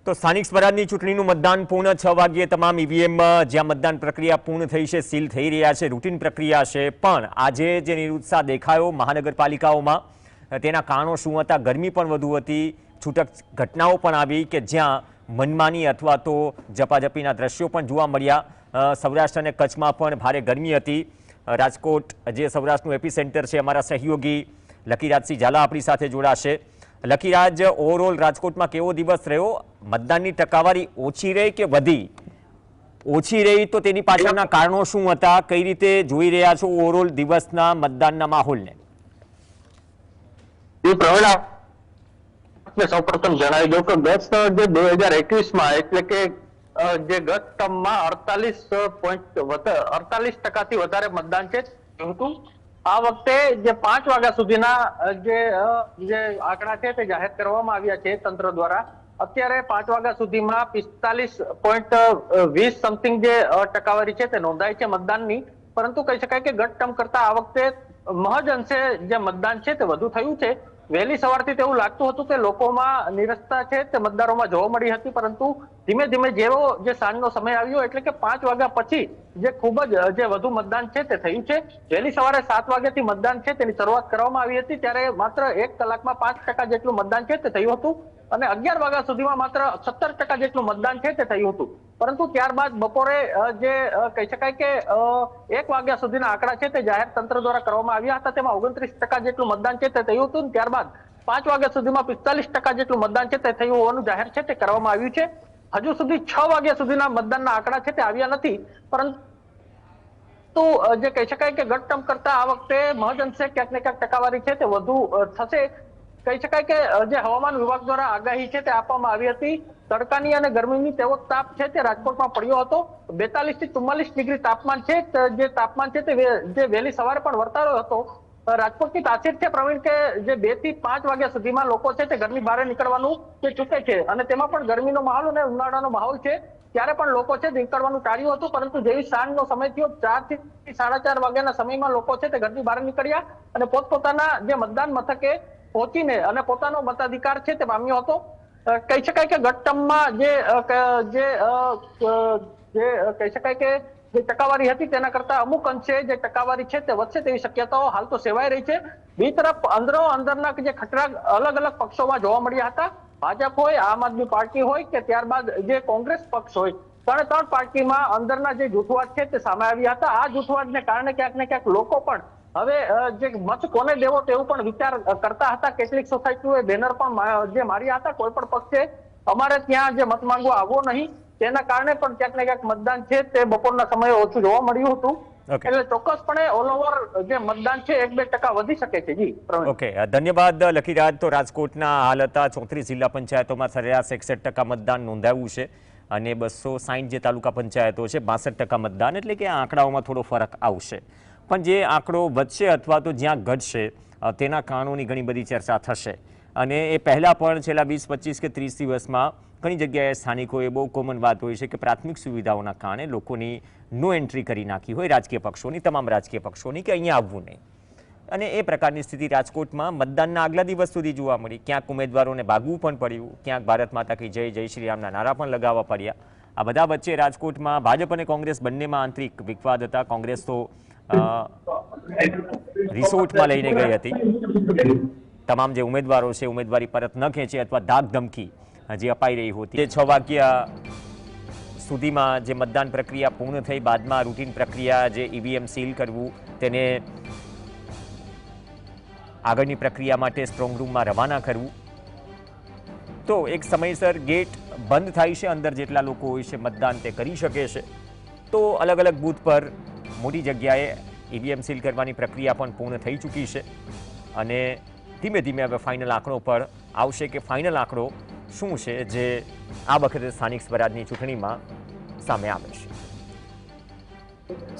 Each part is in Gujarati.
તો સ્થાનિક સ્વરાજની ચૂંટણીનું મતદાન પૂર્ણ 6 વાગ્યે તમામ ઈવીએમ જ્યાં મતદાન પ્રક્રિયા પૂર્ણ થઈ છે, સીલ થઈ રહ્યા છે, રૂટીન પ્રક્રિયા છે, પણ આજે જે નિરુત્સાહ દેખાયો મહાનગરપાલિકાઓમાં તેના કારણો શું હતા? ગરમી પણ વધુ હતી, છૂટક ઘટનાઓ પણ આવી કે જ્યાં મનમાની અથવા તો ઝપાઝપીના દ્રશ્યો પણ જોવા મળ્યા। સૌરાષ્ટ્ર અને કચ્છમાં પણ ભારે ગરમી હતી। રાજકોટ જે સૌરાષ્ટ્રનું એપિસેન્ટર છે, અમારા સહયોગી લકીરાજસિંહ ઝાલા આપણી સાથે જોડાશે। લકીરાજ, ઓવરઓલ રાજકોટમાં કેવો દિવસ રહ્યો? મતદાનની ટકાવારી ઓછી રહી કે વધી? ઓછી રહી તો તેની પાછળના કારણો શું હતા? કઈ રીતે જોઈ રહ્યા છો ઓવરઓલ દિવસના મતદાનના માહોલને? સૌપ્રથમ જણાવી દઉં કે ગત જે 2021માં એટલે કે જે ગત ટર્મમાં 48% વધારે મતદાન છે હતું। આ વખતે જે 5 વાગ્યા સુધીના જે આંકડા છે તે જાહેર કરવામાં આવ્યા છે તંત્ર દ્વારા। અત્યારે 5 વાગ્યા સુધીમાં 45.20 સમથિંગ જે ટકાવારી છે તે નોંધાઈ છે મતદાનની, પરંતુ કહી શકાય કે ગત ટર્મ કરતા આ વખતે મહજ અંશે જે મતદાન છે તે વધુ થયું છે। વહેલી સવારથી તેવું લાગતું હતું કે લોકોમાં નિરસતા છે તે મતદારોમાં જોવા મળી હતી, પરંતુ ધીમે ધીમે જેવો જે સાંજનો સમય આવ્યો એટલે કે 5 વાગ્યા પછી જે ખૂબ જ જે વધુ મતદાન છે તે થયું છે। વહેલી સવારે 7 વાગ્યાથી મતદાન છે તેની શરૂઆત કરવામાં આવી હતી, ત્યારે માત્ર 1 કલાકમાં 5% જેટલું મતદાન છે તે થયું હતું અને 11 વાગ્યા સુધીમાં માત્ર 17% જેટલું મતદાન છે તે થયું હતું। પરંતુ ત્યારબાદ બપોરે જે કહી શકાય કે 1 વાગ્યા સુધીના આંકડા છે તે જાહેર તંત્ર દ્વારા કરવામાં આવ્યા હતા, તેમાં 29% જેટલું મતદાન છે તે થયું હતું। ત્યારબાદ 5 વાગ્યા સુધીમાં 45% જેટલું મતદાન છે તે થયું હોવાનું જાહેર છે તે કરવામાં આવ્યું છે। હજુ સુધી 6 વાગ્યા સુધીના મતદાનના આંકડા છે તે આવ્યા નથી, પરંતુ જે કહી શકાય કે ગત ટર્મ કરતા આ વખતે મહજ અંશે ક્યાંક ને ક્યાંક ટકાવારી છે તે વધુ થશે। કહી શકાય કે જે હવામાન વિભાગ દ્વારા આગાહી છે તે આપવામાં આવી હતી, તડકાની અને ગરમીની તેવો તાપ છે તે રાજકોટમાં પડ્યો હતો। 42 થી 44 ડિગ્રી તાપમાન છે, જે તાપમાન છે તે જે વહેલી સવારે પણ વર્તાયો હતો। રાજકોટની તાસીર છે પ્રવીણ કે જે 2 થી 5 વાગ્યા સુધીમાં લોકો છે તે ઘરની બહાર નીકળવાનું તે ચૂકે છે અને તેમાં પણ ગરમીનો માહોલ અને ઉનાળાનો માહોલ છે ત્યારે પણ લોકો છે નીકળવાનું ટાળ્યું હતું, પરંતુ જેવી સાંજનો સમય થયો 4 થી 4:30 વાગ્યાના સમયમાં લોકો છે તે ઘરની બહાર નીકળ્યા અને પોતપોતાના જે મતદાન મથકે પહોંચીને અને પોતાનો મતાધિકાર છે તે પામ્યો હતો। કહી શકાય કે ગત ટર્મમાં કહી શકાય કે જે ટકાવારી હતી તેના કરતા અમુક અંશે જે ટકાવારી છે તે વધશે તેવી શક્યતાઓ હાલ તો સેવાઈ રહી છે। બીજી તરફ અંદરના જે ખતરા અલગ અલગ પક્ષોમાં જોવા મળ્યા હતા, ભાજપ હોય, આમ આદમી પાર્ટી હોય કે ત્યારબાદ જે કોંગ્રેસ પક્ષ હોય, ત્રણ પાર્ટીમાં અંદરના જે જૂથવાદ છે તે સામે આવ્યા હતા। આ જૂથવાદને કારણે ક્યાંક ને ક્યાંક લોકો પણ હવે જે મત કોને દેવો તેવું પણ વિચાર કરતા હતા। કેટલીક સોસાયટીઓએ બેનર પણ જે માર્યા હતા, કોઈ પણ પક્ષે અમારે ત્યાં જે મત માંગવા આવવો નહીં, તેના કારણે પણ ક્યાંક ને ક્યાંક મતદાન છે તે બપોરના સમયે ઓછું જોવા મળ્યું હતું। એટલે ચોક્કસપણે ઓલ ઓવર જે મતદાન છે 1-2% વધી શકે છે। જી ઓકે, ધન્યવાદ લકીરાજ। તો રાજકોટના હાલ હતા 34 જિલ્લા પંચાયતોમાં સરેરાશ 61% મતદાન નોંધાયું છે અને 260 જે તાલુકા પંચાયતો છે 62% મતદાન, એટલે કે આ આંકડાઓમાં થોડો ફરક આવશે, પણ જે આંકડો વધશે અથવા તો જ્યાં ઘટશે તેના કારણોની ઘણી બધી ચર્ચા થશે અને એ પહેલાં પણ છેલ્લા 20, 25 કે 30 દિવસમાં ઘણી જગ્યાએ સ્થાનિકોએ બહુ કોમન વાત હોય છે કે પ્રાથમિક સુવિધાઓના કારણે લોકોની નો એન્ટ્રી કરી નાખી હોય રાજકીય પક્ષોની, તમામ રાજકીય પક્ષોની, કે અહીંયા આવવું નહીં, અને એ પ્રકારની સ્થિતિ રાજકોટમાં મતદાનના આગલા દિવસ સુધી જોવા મળી। ક્યાંક ઉમેદવારોને ભાગવું પણ પડ્યું, ક્યાંક ભારત માતા કી જય, જય શ્રી રામના નારા પણ લગાવવા પડ્યા। આ બધા વચ્ચે રાજકોટમાં ભાજપ અને કોંગ્રેસ બંનેમાં આંતરિક વિવાદ હતા। કોંગ્રેસ તો રિસોર્ટમાં લઈને ગઈ હતી તમામ જે ઉમેદવારો છે, ઉમેદવારી પરત ન ખેંચે અથવા ધાક ધમકી જે અપાઈ રહી હતી। 6 વાગ્યા સુધીમાં જે મતદાન પ્રક્રિયા પૂર્ણ થઈ, બાદમાં રૂટીન પ્રક્રિયા જે ઈવીએમ સીલ કરવું, તેને આગળની પ્રક્રિયા માટે સ્ટ્રોંગ રૂમમાં રવાના કરવું, તો એક સમયસર ગેટ બંધ થાય છે, અંદર જેટલા લોકો હોય છે મતદાન તે કરી શકે છે। તો અલગ અલગ બૂથ પર મોટી જગ્યાએ ઈવીએમ સીલ કરવાની પ્રક્રિયા પણ પૂર્ણ થઈ ચૂકી છે અને ધીમે ધીમે હવે ફાઇનલ આંકડો પર આવશે કે ફાઇનલ આંકડો શું છે જે આ વખતે સ્થાનિક સ્વરાજની ચૂંટણીમાં સામે આવે છે।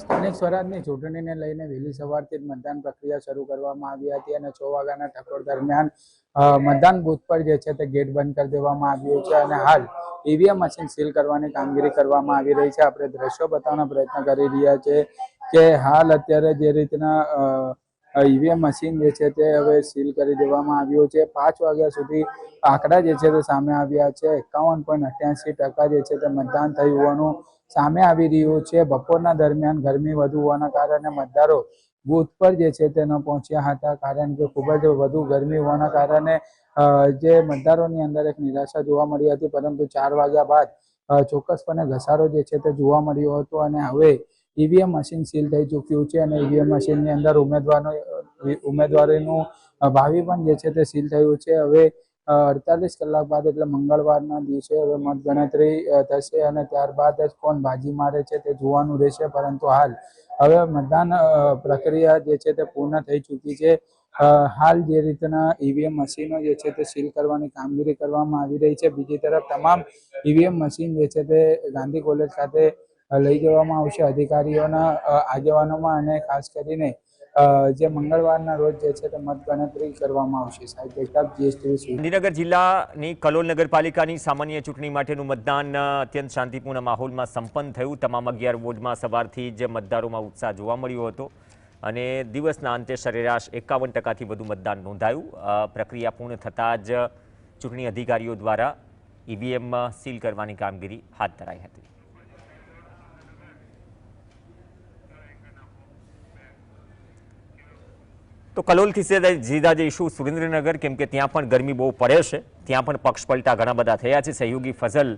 સ્થાનિક સ્વરાજની ચૂંટણીને લઈને વહેલી સવારથી જ મતદાન પ્રક્રિયા શરૂ કરવામાં આવી હતી અને 6 વાગ્યાના ટકોર દરમિયાન મતદાન બૂથ પર જે છે તે ગેટ બંધ કરી દેવામાં આવ્યો છે અને હાલ ઈવીએમ મશીન સીલ કરવાની કામગીરી કરવામાં આવી રહી છે। આપણે દ્રશ્યો બતાવવાનો પ્રયત્ન કરી રહ્યા છે કે હાલ અત્યારે જે રીતના ઈવીએમ મશીન જે છે તે હવે સીલ કરી દેવામાં આવ્યું છે. 5 વાગ્યા સુધી આંકડા જે છે તે સામે આવ્યા છે. 51.88% જે છે તે મતદાન થયું હોવાનું સામે આવી રહ્યું છે. બપોરના દરમિયાન ગરમી વધુ હોવાના કારણે મતદારો બૂથ પર જે છે તે ન પહોંચ્યા હતા, કારણ કે ખૂબ જ વધુ ગરમી હોવાના કારણે જે મતદારોની અંદર એક નિરાશા જોવા મળી હતી. પરંતુ 4 વાગ્યા બાદ ચોક્કસપણે ઘસારો જે છે તે જોવા મળ્યો હતો અને હવે ઈવીએમ મશીન સીલ થઈ ચૂક્યું છે અને ઈવીએમ મશીનની અંદર ઉમેદવારીનું ભાવિ પણ જે છે તે સીલ થયું છે. હવે 48 કલાક બાદ એટલે મંગળવારના દિવસે હવે મતગણતરી થશે અને ત્યારબાદ જ કોણ બાજી મારે છે તે જોવાનું રહેશે. પરંતુ હાલ હવે મતદાન પ્રક્રિયા જે છે તે પૂર્ણ થઈ ચૂકી છે. હાલ જે રીતના ઈવીએમ મશીનો જે છે તે સીલ કરવાની કામગીરી કરવામાં આવી રહી છે, બીજી તરફ તમામ ઈવીએમ મશીન જે છે તે ગાંધી કોલેજ ખાતે લઈ જવામાં આવશે અધિકારીઓના આગેવાનોમાં અને ખાસ કરીને જે મંગળવારના રોજ જે છે તે મતગણતરી કરવામાં આવશે. સાહેબ જગતાપ, GSTV. ગાંધીનગર જિલ્લાની કલોલ નગરપાલિકાની સામાન્ય ચૂંટણી માટેનું મતદાન અત્યંત શાંતિપૂર્ણ માહોલમાં સંપન્ન થયું. તમામ 11 વોર્ડમાં સવારથી જ મતદારોમાં ઉત્સાહ જોવા મળ્યો હતો અને દિવસના અંતે સરેરાશ 51%થી વધુ મતદાન નોંધાયું. પ્રક્રિયા પૂર્ણ થતાં જ ચૂંટણી અધિકારીઓ દ્વારા ઈવીએમ સીલ કરવાની કામગીરી હાથ ધરાઈ હતી. તો કલોલથી સીધા જઈશું સુરેન્દ્રનગર, કેમ કે ત્યાં પણ ગરમી બહુ પડે છે. ત્યાં પણ પક્ષ પલટા ઘણા બધા થયા છે. સહયોગી ફઝલ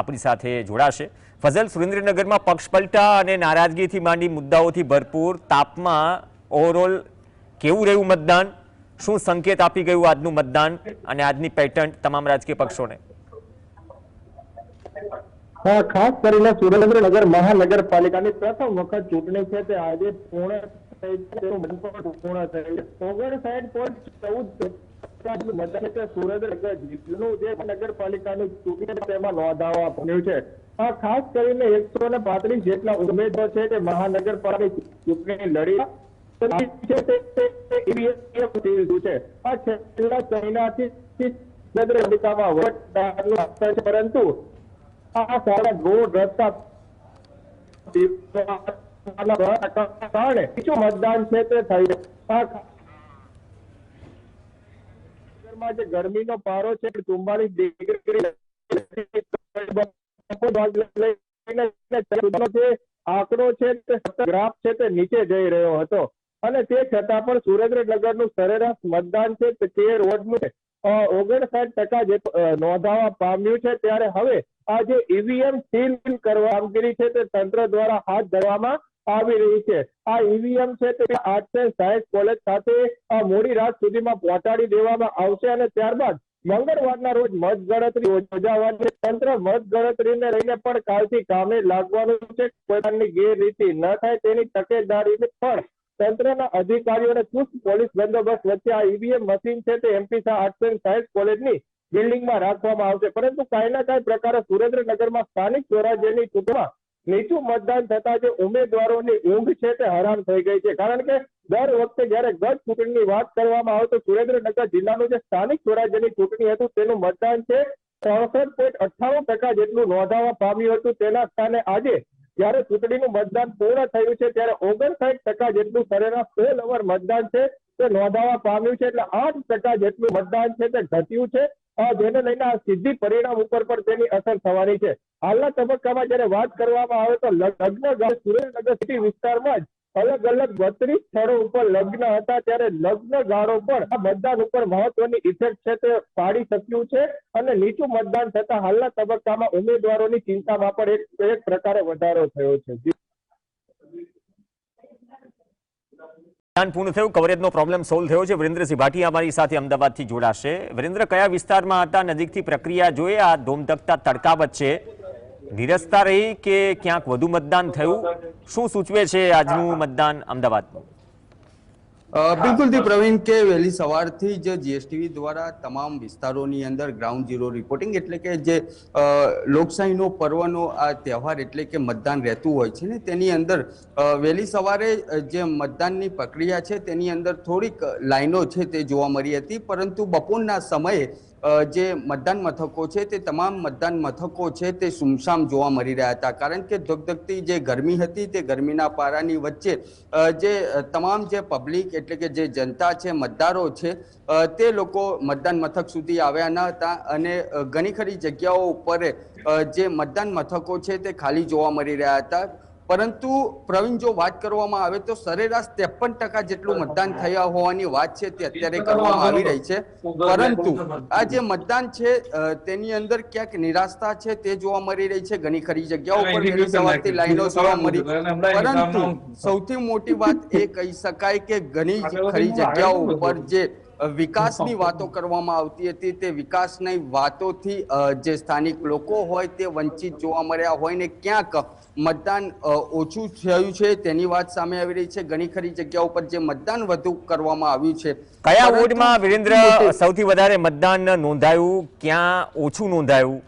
આપણી સાથે જોડાશે. ફઝલ, સુરેન્દ્રનગરમાં પક્ષ પલટા અને નારાજગીથી માંડી મુદ્દાઓથી ભરપૂર તાપમાં ઓવરઓલ કેવું રહ્યું મતદાન? શું સંકેત આપી ગયું આજનું મતદાન અને આજની પેટર્ન તમામ રાજકીય પક્ષોને? ખાસ કરીને સુરેન્દ્રનગર મહાનગરપાલિકાની પ્રથમ વખત ચૂંટણી છે તે આજે પૂર્ણ થઈ છે. સુરેન્દ્રનગર જિલ્લાનું જે નગરપાલિકાની ચૂંટણી તેમાં નોંધાવા પામ્યું છે. ખાસ કરીને 135 જેટલા ઉમેદવાર છે તે મહાનગરપાલિકા ચૂંટણી લડી પરંતુ આ સારા રોડ રસ્તા કારણે મતદાન છે તે થયું. જે ગરમીનો પારો છે 44 ડિગ્રી આંકડો છે તે ગ્રાફ છે તે નીચે જઈ રહ્યો હતો અને તે છતાં પણ સુરેન્દ્રનગરનું સરેરાશ મતદાન છે તે 13 વોર્ડનું 59% નોંધાવા પામ્યું છે. ત્યારે હવે આ જે ઈવીએમ સીલ કરવા કામગીરી છે તે તંત્ર દ્વારા હાથ ધરવામાં આવી રહી છે. આ ઈવીએમ છે તે આર્ટ્સ એન્ડ સાયન્સ કોલેજ ખાતે મોડી રાત સુધીમાં પહોંચાડી દેવામાં આવશે અને ત્યારબાદ મંગળવારના રોજ મતગણતરી યોજાવાની. તંત્ર મતગણતરીને લઈને પણ કાલથી કામે લાગવાનું છે. કોઈ પ્રકારની ગેરરીતિ ન થાય તેની તકેદારી પણ તંત્રના અધિકારીઓને ચુસ્ત પોલીસ બંદોબસ્ત વચ્ચે આ ઈવીએમ મશીન છે તે MP Shah arts and science કોલેજની બિલ્ડિંગમાં રાખવામાં આવશે. પરંતુ કાંઈ ના કાંઈ પ્રકારે સુરેન્દ્રનગરમાં સ્થાનિક સ્વરાજ્યની ચૂંટણીમાં નીચું મતદાન થતા જે ઉમેદવારોની ઊંઘ છે તે હરામ થઈ ગઈ છે. કારણ કે દર વખતે જયારે ગત ચૂંટણીની વાત કરવામાં આવે તો સુરેન્દ્રનગર જિલ્લાનું જે સ્થાનિક સ્વરાજ્યની ચૂંટણી હતું તેનું મતદાન છે 63.98% જેટલું નોંધાવા પામ્યું હતું. તેના સ્થાને આજે જયારે ચૂંટણીનું મતદાન પૂર્ણ થયું છે ત્યારે 59% જેટલું સરેરાશ પોલ ઓવર મતદાન છે તે નોંધાવા પામ્યું છે. એટલે 8% જેટલું મતદાન છે તે ઘટ્યું છે, જેને લઈને આ સીધી પરિણામ ઉપર પણ તેની અસર થવાની છે. હાલના તબક્કામાં જયારે વાત કરવામાં આવે તો લગ્ન સુરેન્દ્રનગર સિટી વિસ્તારમાં જ અલગ અલગ 32 સ્થળો ઉપર લગ્ન હતા, ત્યારે લગ્ન ગાળો પણ આ મતદાન ઉપર મહત્વની ઇફેક્ટ છે તે પાડી શક્યું છે અને નીચું મતદાન થતા હાલના તબક્કામાં ઉમેદવારોની ચિંતામાં પણ એક પ્રકારે વધારો થયો છે. મતદાન પૂર્ણ થયું, કવરેજનો પ્રોબ્લેમ સોલ્વ થયો છે. વિરેન્દ્રસિંહ ભાટિયા અમારી સાથે અમદાવાદથી જોડાશે. વિરેન્દ્ર, કયા વિસ્તારમાં હતા? નજીકથી પ્રક્રિયા જોઈએ આ ધોમધકતા તડકા વચ્ચે નિરસ્તા રહી કે ક્યાંક વધુ મતદાન થયું? શું સૂચવે છે આજનું મતદાન અમદાવાદનું? બિલકુલથી પ્રવીણ, કે વહેલી સવારથી જ જીએસટીવી દ્વારા તમામ વિસ્તારોની અંદર ગ્રાઉન્ડ ઝીરો રિપોર્ટિંગ એટલે કે જે લોકશાહીનો પર્વનો આ તહેવાર એટલે કે મતદાન રહેતું હોય છે ને તેની અંદર વહેલી સવારે જે મતદાનની પ્રક્રિયા છે તેની અંદર થોડીક લાઈનો છે તે જોવા મળી હતી, પરંતુ બપોરના સમયે જે મતદાન મથકો છે તે તમામ મતદાન મથકો છે તે સુમસામ જોવા મળી રહ્યા હતા, કારણ કે ધગધગતી જે ગરમી હતી તે ગરમીના પારાની વચ્ચે જે તમામ જે પબ્લિક એટલે કે જે જનતા છે, મતદારો છે, તે લોકો મતદાન મથક સુધી આવ્યા ન હતા અને ઘણી ખરી જગ્યાઓ ઉપર જે મતદાન મથકો છે તે ખાલી જોવા મળી રહ્યા હતા. પરંતુ પ્રવીણ, જો વાત કરવામાં આવે તો સરેરાશ 53% જેટલું મતદાન થયા હોવાની વાત છે તે અત્યારે કરવામાં આવી રહી છે. પરંતુ આ જે મતદાન છે તેની અંદર ક્યાંક નિરાશા છે તે જોવા મળી રહી છે. ઘણી ખરી જગ્યાઓ પર વહેલી સવારથી લાઈનો જોવા મળી, પરંતુ સૌથી મોટી વાત એ કહી શકાય કે ઘણી ખરી જગ્યાઓ ઉપર જે વિકાસની વાતો કરવામાં આવતી હતી તે વિકાસની વાતોથી જે સ્થાનિક લોકો હોય તે વંચિત જોવા મળ્યા હોય ને ક્યાંક મતદાન ઓછું થયું છે તેની વાત સામે આવી રહી છે. ઘણી ખરી જગ્યાઓ પર જે મતદાન વધુ કરવામાં આવ્યું છે. કયા વોર્ડમાં વિરેન્દ્ર સૌથી વધારે મતદાન નોંધાયું, ક્યાં ઓછું નોંધાયું?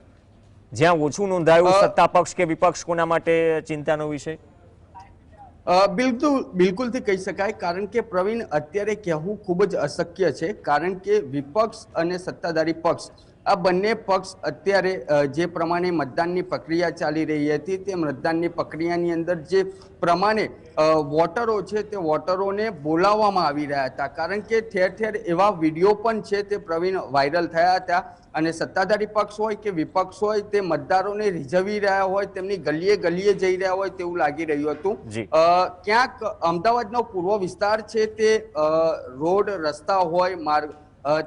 જ્યાં ઓછું નોંધાયું, સત્તા પક્ષ કે વિપક્ષ, કોના માટે ચિંતાનો વિષય? બિલકુલથી કહી શકાય, કારણ કે પ્રવીણ, અત્યારે કહેવું ખૂબ જ અશક્ય છે, કારણ કે વિપક્ષ અને સત્તાધારી પક્ષ આ બંને પક્ષ અત્યારે જે પ્રમાણે મતદાનની પ્રક્રિયા ચાલી રહી હતી તે મતદાનની પ્રક્રિયાની અંદર જે પ્રમાણે વોટરો છે તે વોટરોને બોલાવવામાં આવી રહ્યા હતા, કારણ કે ઠેર ઠેર એવા વિડીયો પણ છે તે પ્રવીણ વાયરલ થયા હતા અને સત્તાધારી પક્ષ હોય કે વિપક્ષ હોય તે મતદારોને રીઝવી રહ્યા હોય, તેમની ગલીએ ગલીએ જઈ રહ્યા હોય તેવું લાગી રહ્યું હતું. ક્યાંક અમદાવાદનો પૂર્વ વિસ્તાર છે તે રોડ, રસ્તા હોય, માર્ગ,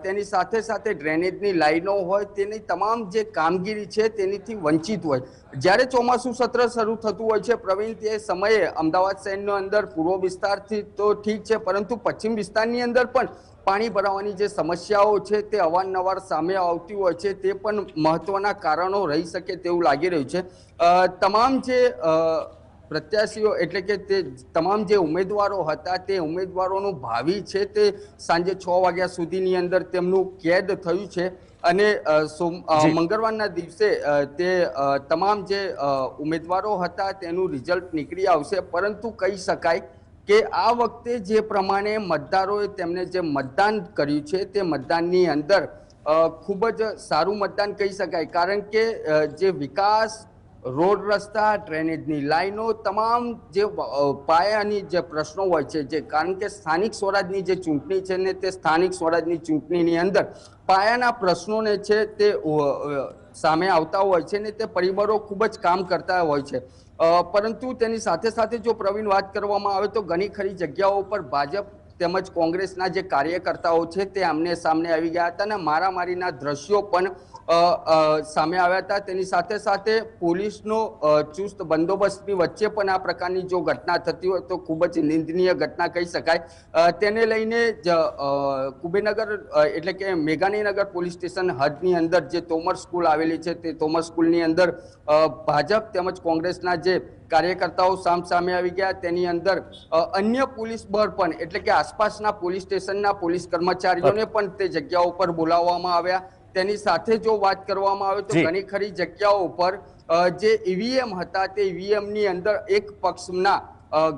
તેની સાથે સાથે ડ્રેનેજની લાઈનો હોય, તેની તમામ જે કામગીરી છે તેનીથી વંચિત હોય. જ્યારે ચોમાસું સત્ર શરૂ થતું હોય છે પ્રવીણ, તે સમયે અમદાવાદ શહેરની અંદર પૂર્વ વિસ્તારથી તો ઠીક છે, પરંતુ પશ્ચિમ વિસ્તારની અંદર પણ પાણી ભરાવાની જે સમસ્યાઓ છે તે અવારનવાર સામે આવતી હોય છે. તે પણ મહત્વના કારણો રહી શકે તેવું લાગી રહ્યું છે. તમામ જે પ્રત્યાશીઓ એટલે કે તે તમામ જે ઉમેદવારો હતા તે ઉમેદવારોનું ભાવિ છે તે સાંજે 6 વાગ્યા સુધીની અંદર તેમનું કેદ થયું છે અને મંગળવારના દિવસે તે તમામ જે ઉમેદવારો હતા તેનું રિઝલ્ટ નીકળી આવશે. પરંતુ કહી શકાય કે આ વખતે જે પ્રમાણે મતદારોએ તેમને જે મતદાન કર્યું છે તે મતદાનની અંદર ખૂબ જ સારું મતદાન કહી શકાય, કારણ કે જે વિકાસ, રોડ, રસ્તા, ડ્રેનેજની લાઈનો, તમામ જે પાયાની જે પ્રશ્નો હોય છે, જે કારણ કે સ્થાનિક સ્વરાજની જે ચૂંટણી છે ને તે સ્થાનિક સ્વરાજની ચૂંટણીની અંદર પાયાના પ્રશ્નોને છે તે સામે આવતા હોય છે ને તે પરિબળો ખૂબ જ કામ કરતા હોય છે. પરંતુ તેની સાથે સાથે જો પ્રવીણ વાત કરવામાં આવે તો ઘણી ખરી જગ્યાઓ પર ભાજપ તેમજ કોંગ્રેસના જે કાર્યકર્તાઓ છે તે આમને સામને આવી ગયા હતા અને મારામારીના દ્રશ્યો પણ સામે આવ્યા હતા. તેની સાથે સાથે પોલીસનો ચુસ્ત બંદોબસ્તની વચ્ચે પણ આ પ્રકારની જો ઘટના થતી હોય તો ખૂબ જ નિંદનીય ઘટના કહી શકાય. તેને લઈને કુબેરનગર એટલે કે મેઘાણીનગર પોલીસ સ્ટેશન હદની અંદર જે તોમર સ્કૂલ આવેલી છે તે તોમર સ્કૂલની અંદર ભાજપ તેમજ કોંગ્રેસના જે કાર્યકર્તાઓ સામે આવી ગયા. તેની અંદર અન્ય પોલીસ બળ પણ એટલે કે આસપાસના પોલીસ સ્ટેશનના પોલીસ કર્મચારીઓને પણ તે જગ્યાઓ પર બોલાવવામાં આવ્યા. તેની સાથે જો વાત કરવામાં આવે તો ઘણી ખરી જગ્યાઓ પર જે ઈવીએમ હતા તે ઈવીએમની અંદર એક પક્ષના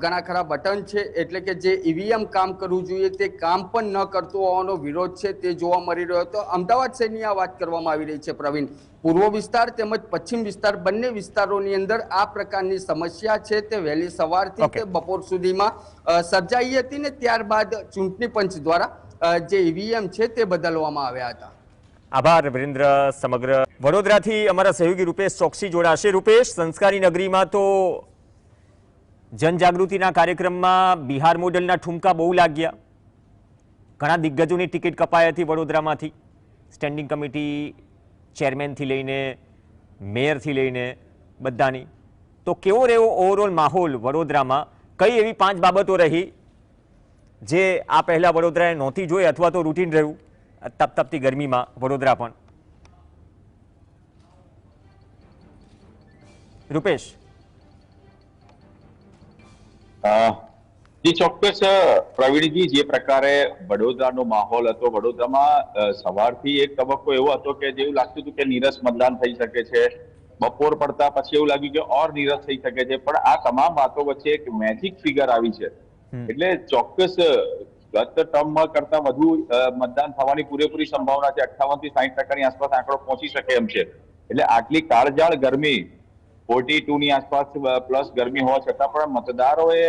ઘણા ખરા બટન છે એટલે કે જે ઈવીએમ કામ કરવું જોઈએ તે કામ પણ ન કરતું હોવાનો વિરોધ છે તે જોવા મળી રહ્યો હતો. અમદાવાદ શહેરની આ વાત કરવામાં આવી રહી છે પ્રવીણ. પૂર્વ વિસ્તાર તેમજ પશ્ચિમ વિસ્તાર બંને વિસ્તારોની અંદર આ પ્રકારની સમસ્યા છે તે વહેલી સવારથી તે બપોર સુધીમાં સર્જાઈ હતી ને ત્યારબાદ ચૂંટણી પંચ દ્વારા જે ઈવીએમ છે તે બદલવામાં આવ્યા હતા. આભાર વિરેન્દ્ર. સમગ્ર વડોદરાથી અમારા સહયોગી રૂપેશ ચોકસી જોડાશે. રૂપેશ, સંસ્કારી નગરીમાં તો જનજાગૃતિના કાર્યક્રમમાં બિહાર મોડલના ઠુમકા બહુ લાગ્યા. ઘણા દિગ્ગજોની ટિકિટ કપાઈ હતી વડોદરામાંથી, સ્ટેન્ડિંગ કમિટી ચેરમેનથી લઈને મેયરથી લઈને બધાની. તો કેવો રહ્યો ઓવરઓલ માહોલ વડોદરામાં? કઈ એવી 5 બાબતો રહી જે આ પહેલાં વડોદરાએ નહોતી જોઈ અથવા તો રૂટીન રહ્યું તપતપતી ગરમીમાં વડોદરા પણ? રૂપેશ. જી ચોક્કસ પ્રવીણજી, જે પ્રકારે વડોદરાનો માહોલ હતો, વડોદરામાં સવારથી એક તબક્કો એવો હતો કે જેવું લાગતું હતું કે નીરસ મતદાન થઈ શકે છે. બપોર પડતા પછી એવું લાગ્યું કે ઓર નીરસ થઈ શકે છે. પણ આ તમામ વાતો વચ્ચે એક મેજિક ફિગર આવી છે. એટલે ચોક્કસ ગત ટર્મમાં કરતા વધુ મતદાન થવાની પૂરેપૂરી સંભાવના છે. 58 થી 60% આસપાસ આંકડો પહોંચી શકે એમ છે. એટલે આટલી કાળઝાળ ગરમી 42 ની આસપાસ પ્લસ ગરમી હોવા છતાં પણ મતદારોએ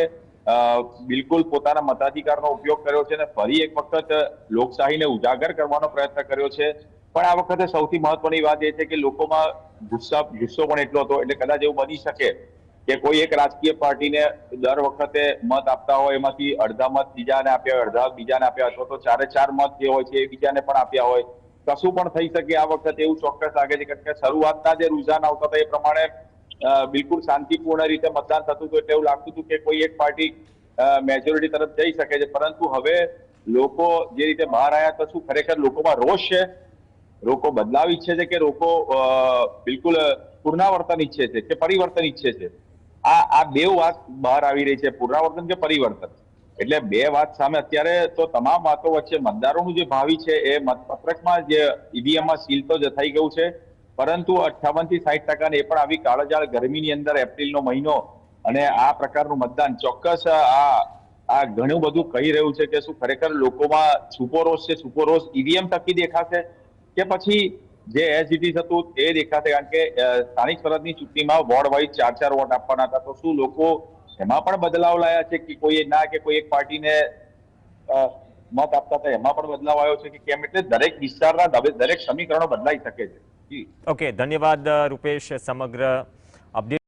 બિલકુલ પોતાના મતાધિકારનો ઉપયોગ કર્યો છે અને ફરી એક વખત લોકશાહીને ઉજાગર કરવાનો પ્રયત્ન કર્યો છે. પણ આ વખતે સૌથી મહત્વની વાત એ છે કે લોકોમાં ગુસ્સો પણ એટલો હતો. એટલે કદાચ એવું બની શકે કે કોઈ એક રાજકીય પાર્ટીને દર વખતે મત આપતા હોય, એમાંથી અડધા મત બીજાને આપ્યા હોય, અડધા બીજાને આપ્યા, અથવા તો 4 મત જે હોય છે એ બીજાને પણ આપ્યા હોય. કશું પણ થઈ શકે આ વખતે એવું ચોક્કસ લાગે છે. કારણ કે શરૂઆતના જે રુઝાન આવતા હતા એ પ્રમાણે બિલકુલ શાંતિપૂર્ણ રીતે મતદાન થતું હતું. એટલે એવું લાગતું હતું કે કોઈ એક પાર્ટી મેજોરિટી તરફ જઈ શકે છે. પરંતુ હવે લોકો જે રીતે બહાર આવ્યા તો શું ખરેખર લોકોમાં રોષ છે? લોકો બદલાવ ઈચ્છે છે કે લોકો બિલકુલ પુનરાવર્તન ઈચ્છે છે કે પરિવર્તન ઈચ્છે છે? આ બે વાત બહાર આવી રહી છે, પુનરાવર્તન કે પરિવર્તન. એટલે બે વાત સામે અત્યારે તો તમામ વાતો વચ્ચે મતદારોનું જે ભાવિ છે એ મતપત્રકમાં જે ઈવીએમમાં સીલ તો થઈ ગયું છે, પરંતુ 58 થી 60% ને એ પણ આવી કાળઝાળ ગરમીની અંદર એપ્રિલનો મહિનો અને આ પ્રકારનું મતદાન ચોક્કસ આ ઘણું બધું કહી રહ્યું છે કે શું ખરેખર લોકોમાં છૂપો રોષ છે? છૂપો રોષ ઈવીએમ થકી દેખાશે કે પછી જે એઝ ઇટ ઇઝ હતું એ દેખાશે? કારણ કે સ્થાનિક સ્વરાજની ચૂંટણીમાં વોર્ડ વાઇઝ 4 વોટ આપવાના હતા. તો શું લોકો એમાં પણ બદલાવ લાયા છે કે કોઈ એક પાર્ટીને મત આપતા હતા એમાં પણ બદલાવ આવ્યો છે કે કેમ? એટલે દરેક વિસ્તારના દરેક સમીકરણો બદલાઈ શકે છે. ઓકે, ધન્યવાદ રૂપેશ સમગ્ર અપડેટ